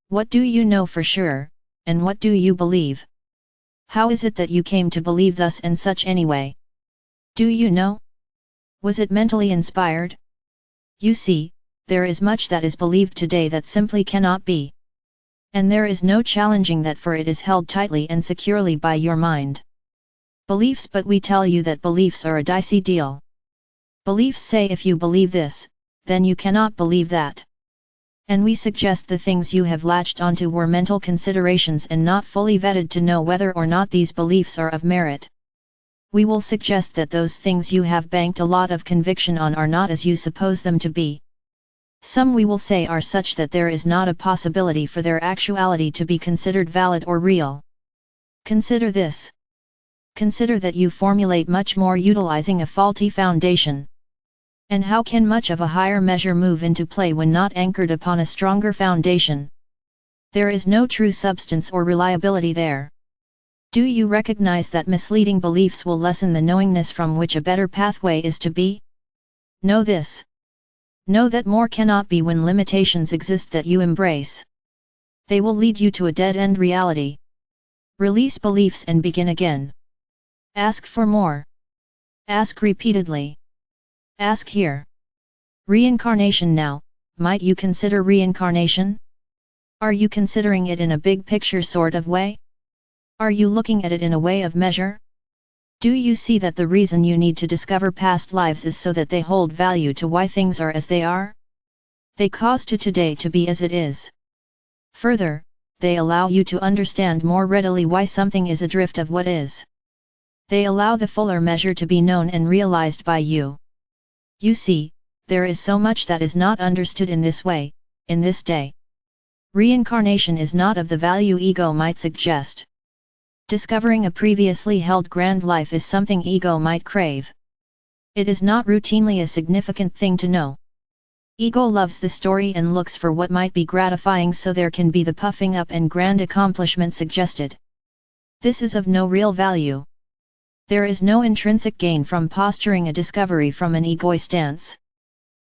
What do you know for sure, and what do you believe? How is it that you came to believe thus and such anyway? Do you know? Was it mentally inspired? You see, there is much that is believed today that simply cannot be. And there is no challenging that, for it is held tightly and securely by your mind. Beliefs, but we tell you that beliefs are a dicey deal. Beliefs say if you believe this, then you cannot believe that. And we suggest the things you have latched onto were mental considerations and not fully vetted to know whether or not these beliefs are of merit. We will suggest that those things you have banked a lot of conviction on are not as you suppose them to be. Some, we will say, are such that there is not a possibility for their actuality to be considered valid or real. Consider this. Consider that you formulate much more utilizing a faulty foundation. And how can much of a higher measure move into play when not anchored upon a stronger foundation? There is no true substance or reliability there. Do you recognize that misleading beliefs will lessen the knowingness from which a better pathway is to be? Know this. Know that more cannot be when limitations exist that you embrace. They will lead you to a dead-end reality. Release beliefs and begin again. Ask for more. Ask repeatedly. Ask here. Reincarnation now, might you consider reincarnation? Are you considering it in a big picture sort of way? Are you looking at it in a way of measure? Do you see that the reason you need to discover past lives is so that they hold value to why things are as they are? They cause to today to be as it is. Further, they allow you to understand more readily why something is a drift of what is. They allow the fuller measure to be known and realized by you. You see, there is so much that is not understood in this way, in this day. Reincarnation is not of the value ego might suggest. Discovering a previously held grand life is something ego might crave. It is not routinely a significant thing to know. Ego loves the story and looks for what might be gratifying so there can be the puffing up and grand accomplishment suggested. This is of no real value. There is no intrinsic gain from posturing a discovery from an ego stance.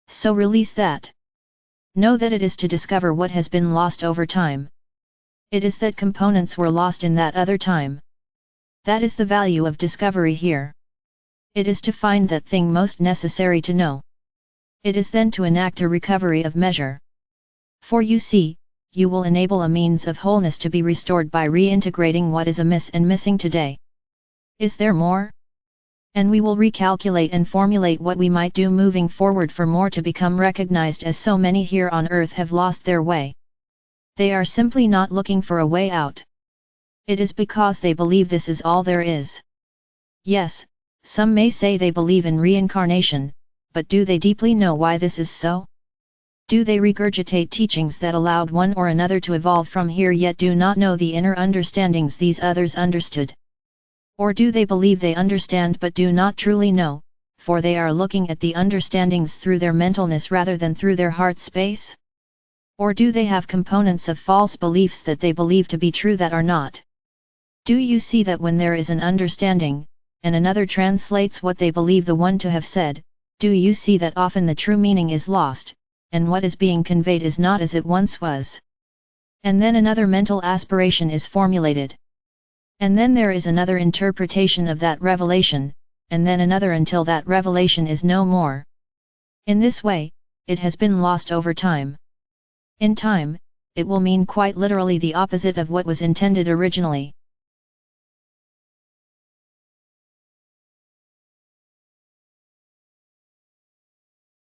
So release that. Know that it is to discover what has been lost over time. It is that components were lost in that other time. That is the value of discovery here. It is to find that thing most necessary to know. It is then to enact a recovery of measure. For you see, you will enable a means of wholeness to be restored by reintegrating what is amiss and missing today. Is there more? And we will recalculate and formulate what we might do moving forward for more to become recognized, as so many here on earth have lost their way. They are simply not looking for a way out. It is because they believe this is all there is. Yes, some may say they believe in reincarnation, but do they deeply know why this is so? Do they regurgitate teachings that allowed one or another to evolve from here yet do not know the inner understandings these others understood? Or do they believe they understand but do not truly know, for they are looking at the understandings through their mentalness rather than through their heart space? Or do they have components of false beliefs that they believe to be true that are not? Do you see that when there is an understanding, and another translates what they believe the one to have said, do you see that often the true meaning is lost, and what is being conveyed is not as it once was? And then another mental aspiration is formulated. And then there is another interpretation of that revelation, and then another until that revelation is no more. In this way, it has been lost over time. In time, it will mean quite literally the opposite of what was intended originally.